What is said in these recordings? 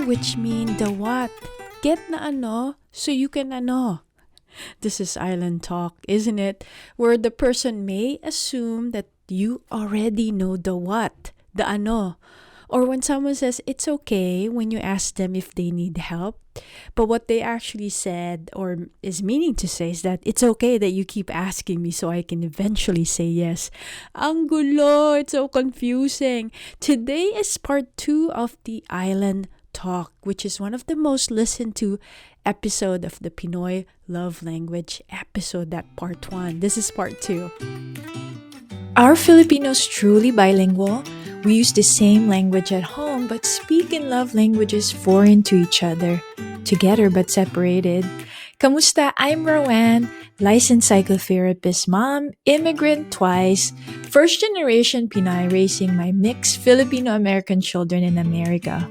which mean the what. Get na ano, so you can ano. This is island talk, isn't it? Where the person may assume that you already know the what, the ano. Or when someone says it's okay when you ask them if they need help, but what they actually said or is meaning to say is that it's okay that you keep asking me so I can eventually say yes. Ang gulo, it's so confusing. Today is part 2 of the Island Talk, which is one of the most listened to episode of the Pinoy Love Language episode, that part 1. This is part 2. Are Filipinos truly bilingual? We use the same language at home but speak in love languages foreign to each other, together but separated. Kamusta? I'm Roanne, licensed psychotherapist mom, immigrant twice, first generation Pinoy raising my mixed Filipino-American children in America.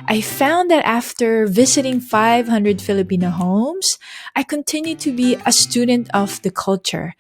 I found that after visiting 500 Filipino homes, I continue to be a student of the culture.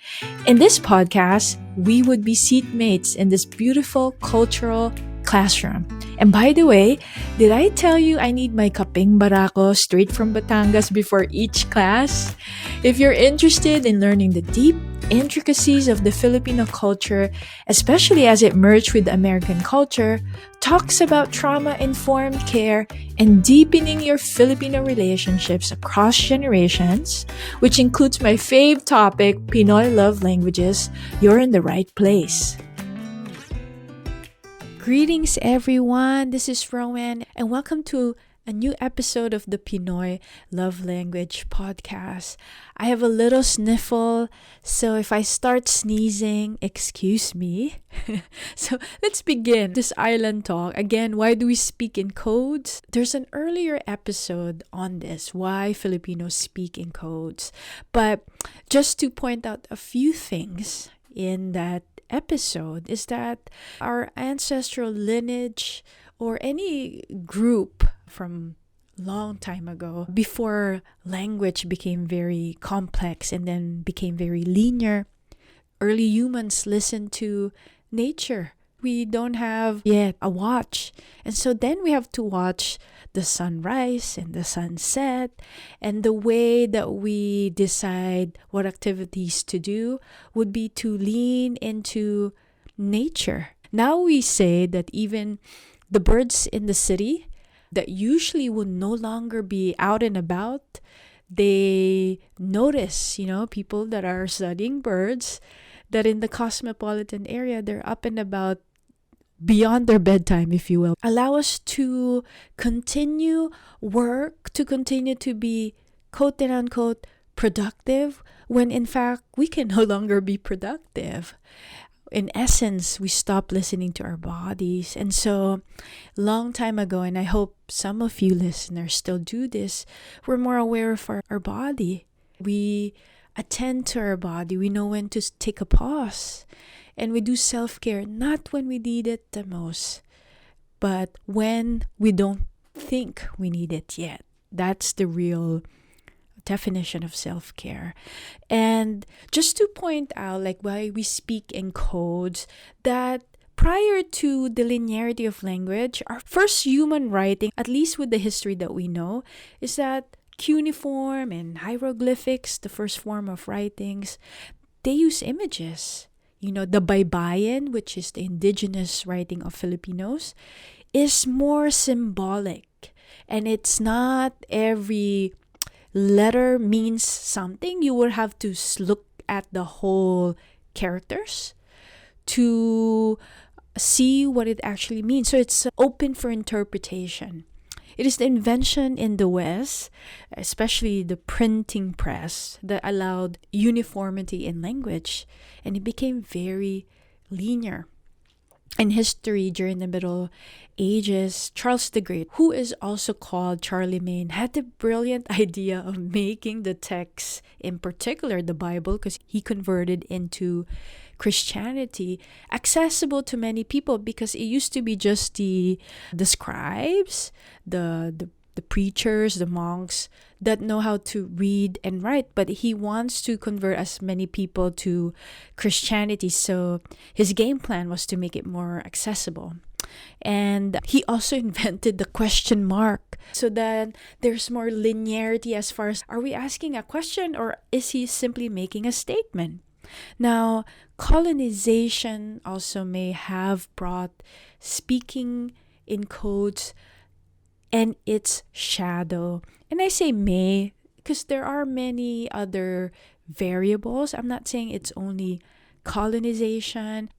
In this podcast, we would be seatmates in this beautiful cultural classroom. And by the way, did I tell you I need my kapeng barako straight from Batangas before each class? If you're interested in learning the deep intricacies of the Filipino culture, especially as it merged with American culture, talks about trauma-informed care and deepening your Filipino relationships across generations, which includes my fave topic, Pinoy Love Languages, you're in the right place. Greetings everyone, this is Roanne and welcome to a new episode of the Pinoy Love Language podcast. I have a little sniffle, so if I start sneezing, excuse me. So let's begin this island talk. Again, why do we speak in codes? There's an earlier episode on this, why Filipinos speak in codes. But just to point out a few things in that episode is that our ancestral lineage or any group from long time ago, before language became very complex and then became very linear, early humans listened to nature. We don't have yet a watch. And so then we have to watch the sunrise and the sunset. And the way that we decide what activities to do would be to lean into nature. Now we say that even the birds in the city that usually would no longer be out and about, they notice, people that are studying birds, that in the cosmopolitan area, they're up and about beyond their bedtime, if you will. Allow us to continue work, to continue to be quote and unquote productive, when in fact we can no longer be productive. In essence, we stop listening to our bodies. And so, long time ago, and I hope some of you listeners still do this, we're more aware of our body. We attend to our body. We know when to take a pause. And we do self-care, not when we need it the most, but when we don't think we need it yet. That's the real definition of self-care. And just to point out why we speak in codes, that prior to the linearity of language, our first human writing, at least with the history that we know, is that cuneiform and hieroglyphics, the first form of writings, they use images. The baybayin, which is the indigenous writing of Filipinos, is more symbolic. And it's not every letter means something. You will have to look at the whole characters to see what it actually means. So it's open for interpretation. It is the invention in the West, especially the printing press, that allowed uniformity in language, and it became very linear. In history, during the Middle Ages, Charles the Great, who is also called Charlemagne, had the brilliant idea of making the text, in particular the Bible, because he converted into Christianity, accessible to many people, because it used to be just the scribes, the preachers, the monks that know how to read and write, but he wants to convert as many people to Christianity. So his game plan was to make it more accessible. And he also invented the question mark so that there's more linearity as far as, are we asking a question or is he simply making a statement? Now, colonization also may have brought speaking in quotes and its shadow. And I say may because there are many other variables. I'm not saying it's only colonization.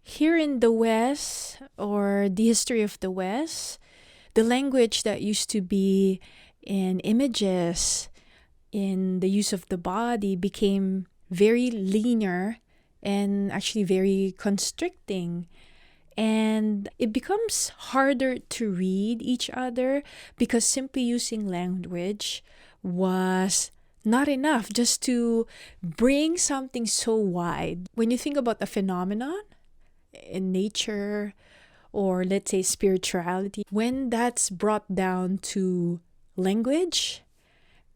Here in the West, or the history of the West, the language that used to be in images, in the use of the body, became very linear and actually very constricting. And it becomes harder to read each other because simply using language was not enough just to bring something so wide. When you think about the phenomenon in nature or let's say spirituality, when that's brought down to language,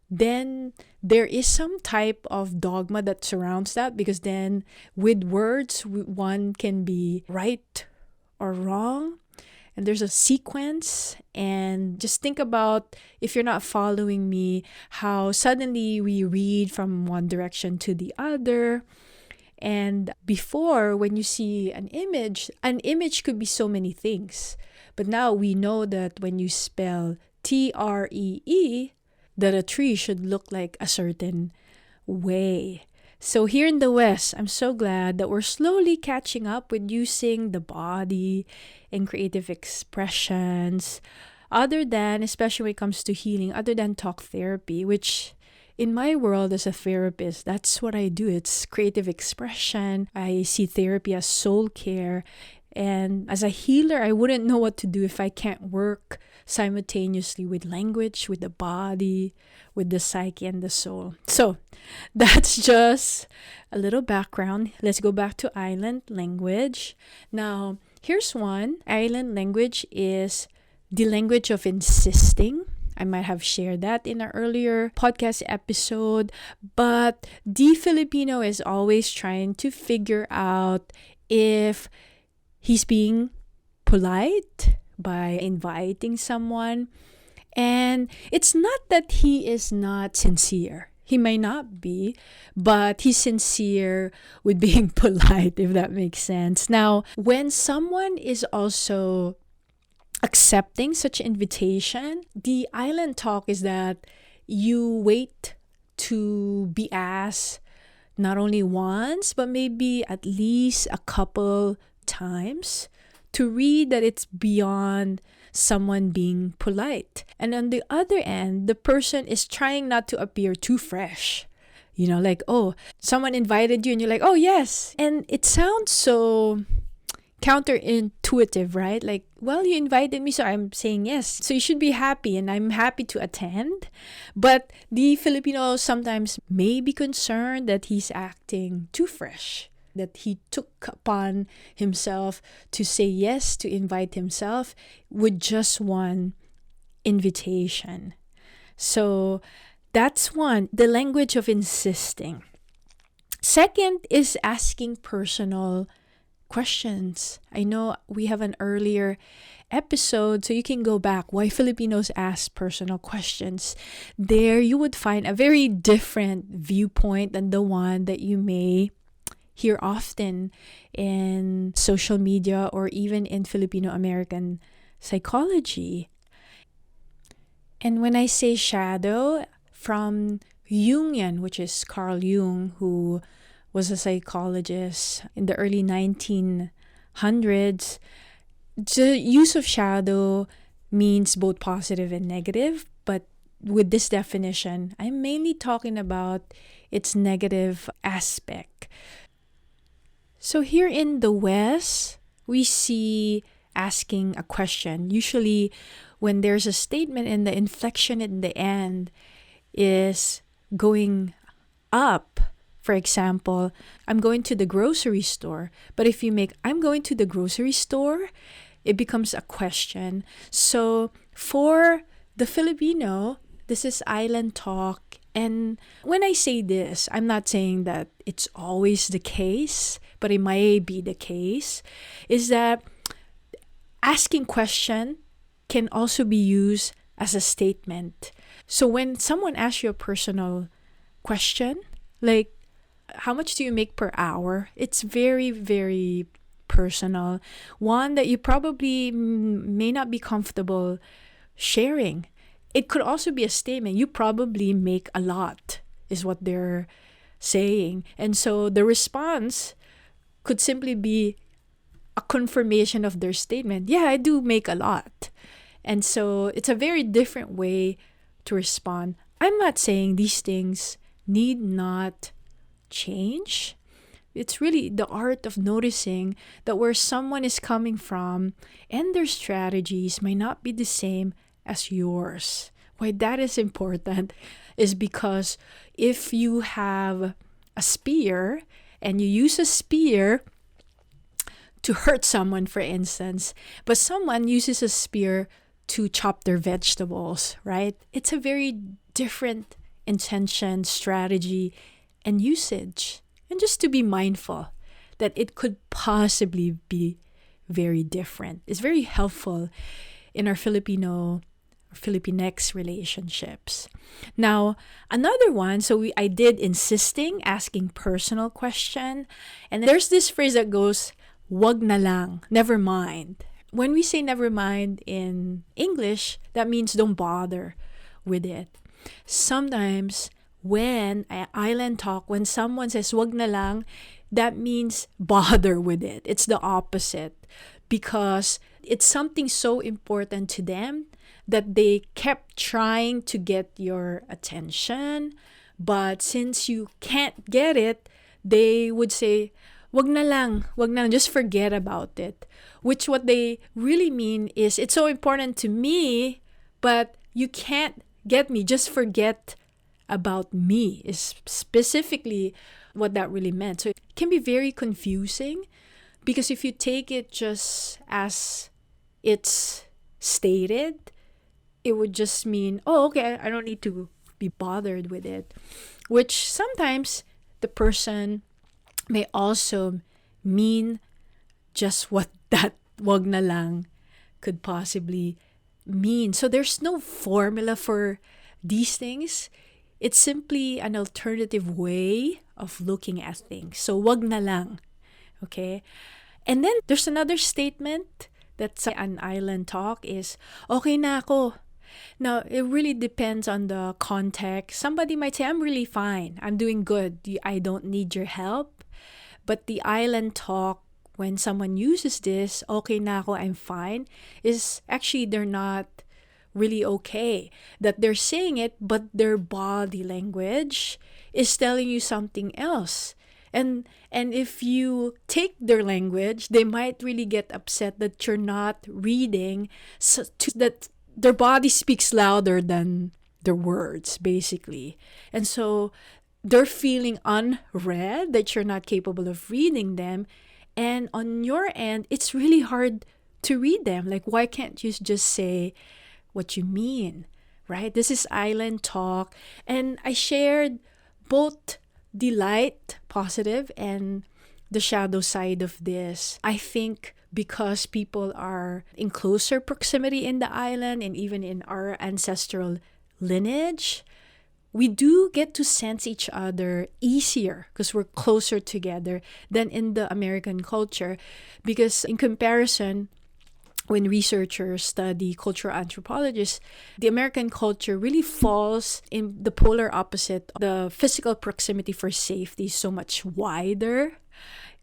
then there is some type of dogma that surrounds that, because then with words, one can be right or wrong, and there's a sequence. And just think about, if you're not following me, how suddenly we read from one direction to the other. And before, when you see an image could be so many things. But now we know that when you spell TREE, that a tree should look like a certain way. So here in the West, I'm so glad that we're slowly catching up with using the body and creative expressions, other than, especially when it comes to healing, other than talk therapy, which in my world as a therapist, that's what I do. It's creative expression. I see therapy as soul care. And as a healer, I wouldn't know what to do if I can't work simultaneously with language, with the body, with the psyche and the soul. So that's just a little background. Let's go back to island language. Now, here's one. Island language is the language of insisting. I might have shared that in an earlier podcast episode, but the Filipino is always trying to figure out if he's being polite by inviting someone. And it's not that he is not sincere. He may not be, but he's sincere with being polite, if that makes sense. Now, when someone is also accepting such invitation, the island talk is that you wait to be asked not only once, but maybe at least a couple times to read that it's beyond someone being polite. And on the other end, the person is trying not to appear too fresh. You know, like, oh, someone invited you and you're like, oh, yes. And it sounds so counterintuitive, right? Like, well, you invited me, so I'm saying yes. So you should be happy, and I'm happy to attend. But the Filipino sometimes may be concerned that he's acting too fresh, that he took upon himself to say yes, to invite himself with just one invitation. So that's one, the language of insisting. Second is asking personal questions. I know we have an earlier episode, so you can go back, Why Filipinos Ask Personal Questions. There you would find a very different viewpoint than the one that you may hear often in social media or even in Filipino-American psychology. And when I say shadow, from Jungian, which is Carl Jung, who was a psychologist in the early 1900s, the use of shadow means both positive and negative. But with this definition, I'm mainly talking about its negative aspect. So here in the West, we see asking a question. Usually when there's a statement and the inflection in the end is going up. For example, I'm going to the grocery store. But if you make, I'm going to the grocery store, it becomes a question. So for the Filipino, this is island talk. And when I say this, I'm not saying that it's always the case, but it might be the case, is that asking question can also be used as a statement. So when someone asks you a personal question, like, how much do you make per hour? It's very, very personal. One that you probably may not be comfortable sharing. It could also be a statement. You probably make a lot, is what they're saying. And so the response could simply be a confirmation of their statement. Yeah, I do make a lot. And so it's a very different way to respond. I'm not saying these things need not change. It's really the art of noticing that where someone is coming from and their strategies may not be the same as yours. Why that is important is because if you have a spear and you use a spear to hurt someone, for instance, but someone uses a spear to chop their vegetables, right? It's a very different intention, strategy, and usage. And just to be mindful that it could possibly be very different. It's very helpful in our Filipinx relationships. Now, another one, I did insisting, asking personal question. And there's this phrase that goes, wag na lang, never mind. When we say never mind in English, that means don't bother with it. Sometimes when island talk, when someone says wag na lang, that means bother with it. It's the opposite, because it's something so important to them that they kept trying to get your attention. But since you can't get it, they would say, wag na lang, just forget about it. Which what they really mean is, it's so important to me, but you can't get me, just forget about me, is specifically what that really meant. So it can be very confusing, because if you take it just as it's stated, it would just mean, oh, okay, I don't need to be bothered with it. Which sometimes the person may also mean just what that wag na lang could possibly mean. So there's no formula for these things. It's simply an alternative way of looking at things. So wag na lang. Okay? And then there's another statement that's an island talk is, okay na ako. Now, it really depends on the context. Somebody might say, I'm really fine. I'm doing good. I don't need your help. But the island talk, when someone uses this, okay na ako, I'm fine, is actually they're not really okay. That they're saying it, but their body language is telling you something else. And if you take their language, they might really get upset that you're not reading, so that their body speaks louder than their words, basically. And so they're feeling unread, that you're not capable of reading them. And on your end, it's really hard to read them. Like, why can't you just say what you mean, right? This is island talk. And I shared both the light, positive, and the shadow side of this. I think because people are in closer proximity in the island and even in our ancestral lineage, we do get to sense each other easier because we're closer together than in the American culture. Because in comparison, when researchers study cultural anthropologists, the American culture really falls in the polar opposite. The physical proximity for safety is so much wider.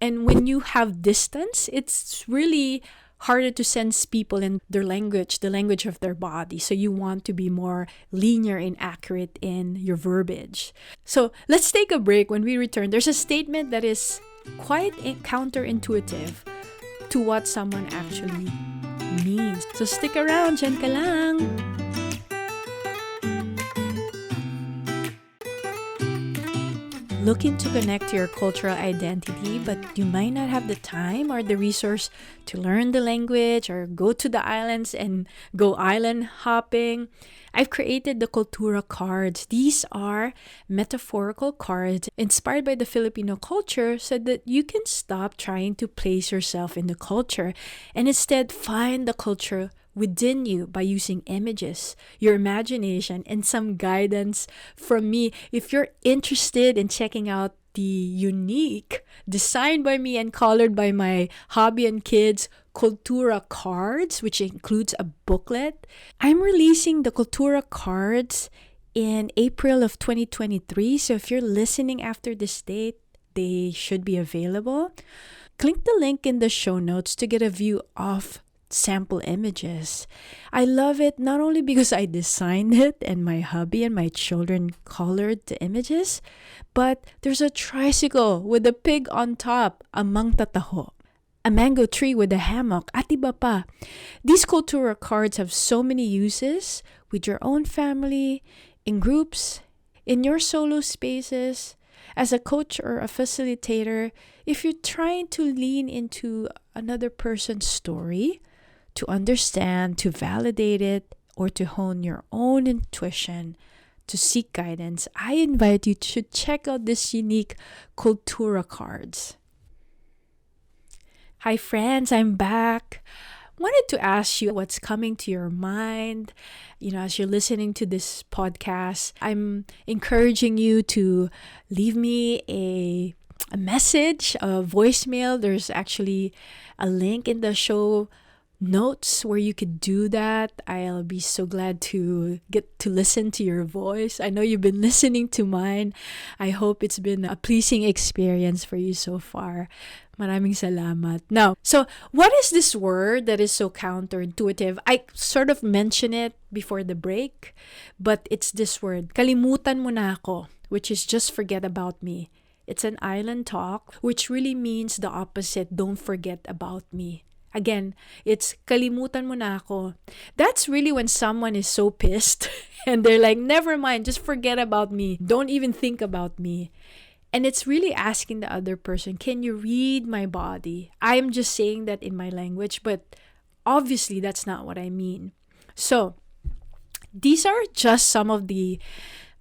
And when you have distance, it's really harder to sense people in their language, the language of their body. So you want to be more linear and accurate in your verbiage. So let's take a break. When we return, there's a statement that is quite counterintuitive to what someone actually means. So stick around, dyan ka lang. looking to connect to your cultural identity, but you might not have the time or the resource to learn the language or go to the islands and go island hopping, I've created the KULTURA cards. These are metaphorical cards inspired by the Filipino culture so that you can stop trying to place yourself in the culture and instead find the culture within you by using images, your imagination, and some guidance from me. If you're interested in checking out the unique, designed by me and colored by my hobby and kids, KULTURA cards, which includes a booklet, I'm releasing the KULTURA cards in April of 2023. So if you're listening after this date, they should be available. Click the link in the show notes to get a view of sample images. I love it not only because I designed it and my hubby and my children colored the images, but there's a tricycle with a pig on top, a mangtataho, a mango tree with a hammock, atbp. These KULTURA cards have so many uses with your own family, in groups, in your solo spaces, as a coach or a facilitator. If you're trying to lean into another person's story, to understand, to validate it, or to hone your own intuition, to seek guidance, I invite you to check out this unique KULTURA cards. Hi friends, I'm back. Wanted to ask you what's coming to your mind. As you're listening to this podcast, I'm encouraging you to leave me a message, a voicemail. There's actually a link in the show notes where you could do that. I'll be so glad to get to listen to your voice. I know you've been listening to mine. I hope it's been a pleasing experience for you so far. Maraming salamat. Now, so what is this word that is so counterintuitive? I sort of mentioned it before the break, but it's this word, kalimutan mo na ako, which is just forget about me. It's an island talk, which really means the opposite, don't forget about me. Again, it's kalimutan mo na ako. That's really when someone is so pissed and they're like, never mind, just forget about me. Don't even think about me. And it's really asking the other person, can you read my body? I'm just saying that in my language, but obviously that's not what I mean. So these are just some of the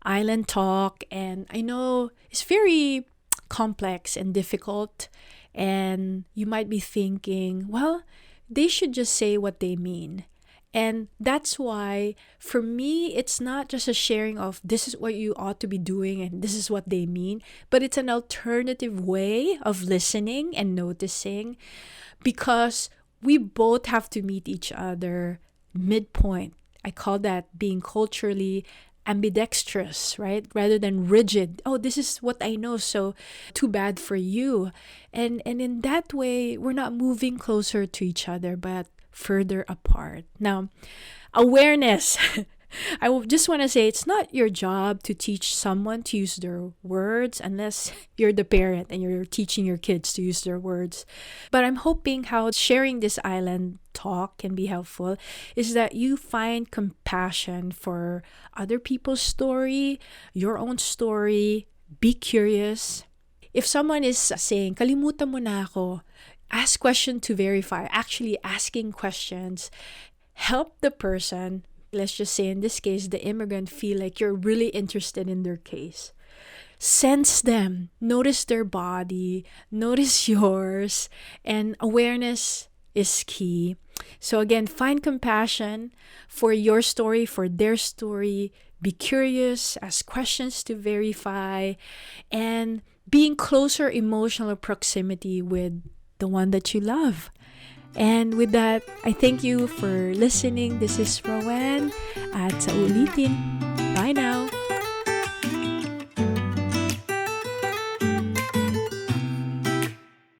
island talk, and I know it's very complex and difficult. And you might be thinking, well, they should just say what they mean. And that's why, for me, it's not just a sharing of this is what you ought to be doing and this is what they mean, but it's an alternative way of listening and noticing, because we both have to meet each other midpoint. I call that being culturally ambidextrous, right? Rather than rigid. Oh, this is what I know, so too bad for you. And in that way, we're not moving closer to each other, but further apart. Now, awareness. Just want to say it's not your job to teach someone to use their words unless you're the parent and you're teaching your kids to use their words. But I'm hoping how sharing this island talk can be helpful is that you find compassion for other people's story, your own story, be curious. If someone is saying, kalimutan mo na ako, ask question to verify. Actually asking questions help the person, let's just say in this case, the immigrant, feel like you're really interested in their case. Sense them, notice their body, notice yours, and awareness is key. So again, find compassion for your story, for their story. Be curious, ask questions to verify, and be in closer emotional proximity with the one that you love. And with that, I thank you for listening. This is Roanne at sa ulitin. Bye now.